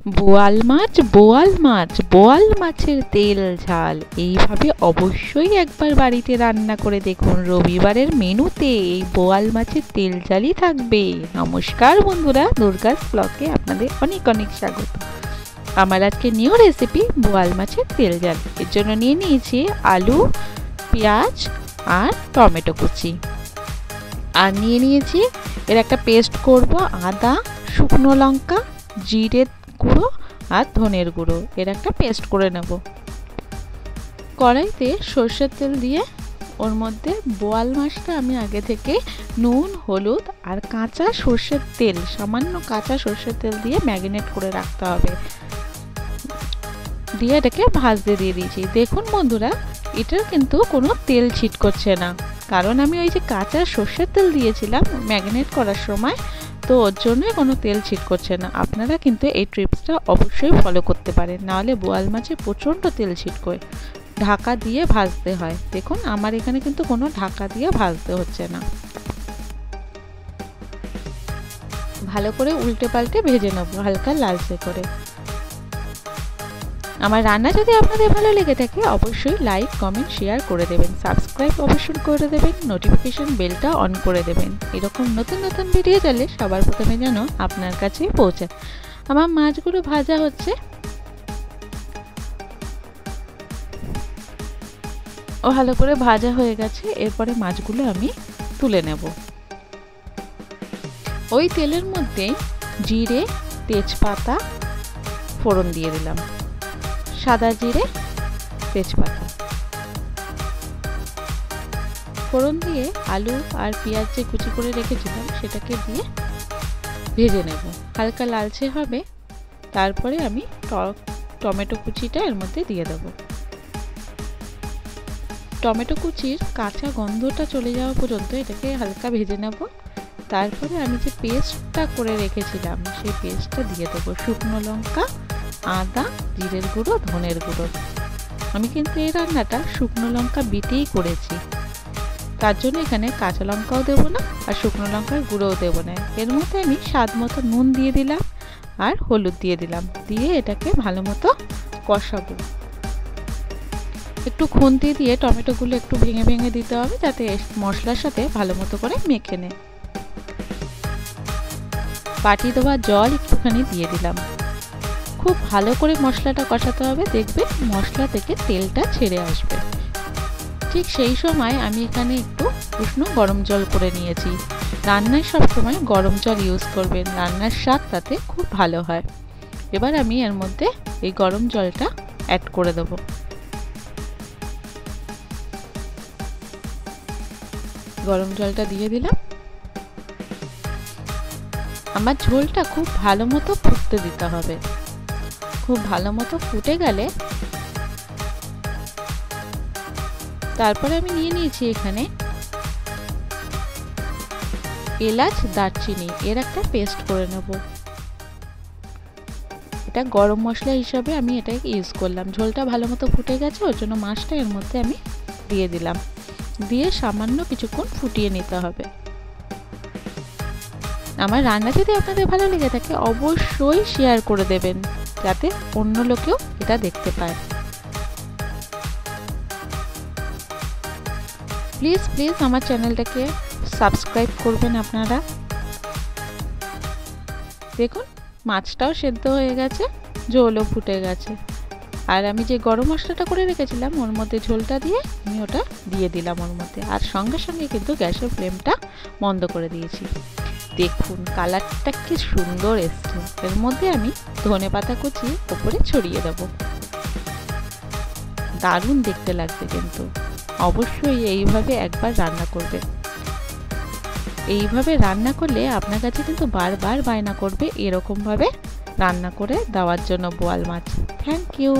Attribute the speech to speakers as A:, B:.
A: বোয়াল মাছের তেল ঝাল এইভাবে অবশ্যই একবার বাড়িতে রান্না করে দেখুন। রবিবারের মেনুতে এই বোয়াল মাছের তেল ঝালই থাকবে। নমস্কার বন্ধুরা, দুর্গাস ব্লগে আপনাদের অনেক অনেক স্বাগত। আমার আজকে নিউ রেসিপি বোয়াল মাছের তেল ঝাল। এর জন্য নিয়ে নিয়েছি আলু, পেঁয়াজ আর টমেটো কুচি, আর নিয়ে নিয়েছি এর একটা পেস্ট করব আদা, শুকনো লঙ্কা, জিরে গুঁড়ো আর ধনের গুঁড়ো, এর একটা পেস্ট করে নেব। কড়াইতে সর্ষের তেল দিয়ে ওর মধ্যে বোয়াল মাছটা আমি আগে থেকে নুন, হলুদ আর কাঁচা সর্ষের তেল, সামান্য কাঁচা সর্ষের তেল দিয়ে ম্যারিনেট করে রাখতে হবে। দিয়ে এটাকে ভাজতে দিয়ে দিয়েছি। দেখুন বন্ধুরা, এটার কিন্তু কোনো তেল ছিট করছে না, কারণ আমি ওই যে কাঁচা সর্ষের তেল দিয়েছিলাম ম্যারিনেট করার সময়, তো ওর জন্য কোনো তেল ছিট করছে না। আপনারা কিন্তু এই টিপসটা অবশ্যই ফলো করতে পারেন, নাহলে বোয়াল মাছে প্রচণ্ড তেল ছিটকোয়। ঢাকা দিয়ে ভাজতে হয়। দেখুন আমার এখানে কিন্তু কোনো ঢাকা দিয়ে ভাজতে হচ্ছে না। ভালো করে উল্টে পাল্টে ভেজে নেব হালকা লালচে করে। আমার রান্না যদি আপনাদের ভালো লেগে থাকে অবশ্যই লাইক, কমেন্ট, শেয়ার করে দেবেন, সাবস্ক্রাইব অবশ্যই করে দেবেন, নোটিফিকেশন বেলটা অন করে দেবেন। এরকম নতুন নতুন ভিডিও চাইলে সবার প্রথমে যেন আপনার কাছে পৌঁছায়। আমার মাছগুলো ভাজা হচ্ছে, ও ভালো করে ভাজা হয়ে গেছে। এরপরে মাছগুলো আমি তুলে নেব। ওই তেলের মধ্যে জিরে, তেজপাতা ফোড়ন দিয়ে দিলাম, সাদা জিরে, তেজপাতা ফোড়ন দিয়ে আলু আর পেঁয়াজ যে কুচি করে রেখেছিলাম সেটাকে দিয়ে ভেজে নেব, হালকা লালচে হবে। তারপরে আমি টমেটো কুচিটা এর মধ্যে দিয়ে দেব। টমেটো কুচির কাঁচা গন্ধটা চলে যাওয়া পর্যন্ত এটাকে হালকা ভেজে নেব। তারপরে আমি যে পেস্টটা করে রেখেছিলাম সেই পেস্টটা দিয়ে দেবো। শুকনো লঙ্কা, আদা, জিরের গুঁড়ো, ধনের গুঁড়ো। আমি কিন্তু এই রান্নাটা শুকনো লঙ্কা বেটেই করেছি, তার জন্য এখানে কাঁচা লঙ্কাও দেবো না আর শুকনো লঙ্কার গুঁড়োও দেবো না। এর মধ্যে আমি স্বাদ মতো নুন দিয়ে দিলাম আর হলুদ দিয়ে দিলাম, দিয়ে এটাকে ভালো মতো কষাবো। একটু খুন্তি দিয়ে টমেটোগুলো একটু ভেঙে ভেঙে দিতে হবে, যাতে মশলার সাথে ভালো মতো করে মেখে নেয়। বাটি দেওয়া জল একটুখানি দিয়ে দিলাম। খুব ভালো করে মশলাটা কষাতে হবে, দেখবেন মশলা থেকে তেলটা ছেড়ে আসবে। ঠিক সেই সময় আমি এখানে একটু উষ্ণ গরম জল করে নিয়েছি। রান্নায় সবসময় গরম জল ইউজ করবেন, রান্নার স্বাদ তাতে খুব ভালো হয়। এবার আমি এর মধ্যে এই গরম জলটা অ্যাড করে দেব। গরম জলটা দিয়ে দিলাম। আমার ঝোলটা খুব ভালো মতো ফুটতে দিতে হবে। খুব ভালো মতো ফুটে গেলে তারপরে আমি নিয়ে নিয়েছি এখানে এলাচ, দারচিনি, এর একটা পেস্ট করে নেব। এটা গরম মশলা হিসাবে আমি এটাকে ইউজ করলাম। ঝোলটা ভালো মতো ফুটে গেছে, ওর জন্য মাছটা এর মধ্যে আমি দিয়ে দিলাম। দিয়ে সামান্য কিছুক্ষণ ফুটিয়ে নিতে হবে। আমার রান্না যদি আপনাদের ভালো লেগে থাকে অবশ্যই শেয়ার করে দেবেন, যাতে অন্য লোকেও এটা দেখতে পায়। প্লিজ প্লিজ আমার চ্যানেলটাকে সাবস্ক্রাইব করবেন আপনারা। দেখুন মাছটাও সেদ্ধ হয়ে গেছে, ঝোলও ফুটে গেছে। আর আমি যে গরম মশলাটা করে রেখেছিলাম ওর মধ্যে ঝোলটা দিয়ে আমি ওটা দিয়ে দিলাম ওর মধ্যে, আর সঙ্গে সঙ্গে কিন্তু গ্যাসের ফ্লেমটা বন্ধ করে দিয়েছি। দেখুন কালারটা কি সুন্দর এসছে। এর মধ্যে আমি ধনেপাতা কুচি ওপরে ছড়িয়ে দেব। দারুণ দেখতে লাগবে কিন্তু। অবশ্যই এইভাবে একবার রান্না করবেন। এইভাবে রান্না করলে আপনার কাছে কিন্তু বারবার বায়না করবে এরকমভাবে রান্না করে দেওয়ার জন্য বোয়াল মাছ। Thank you.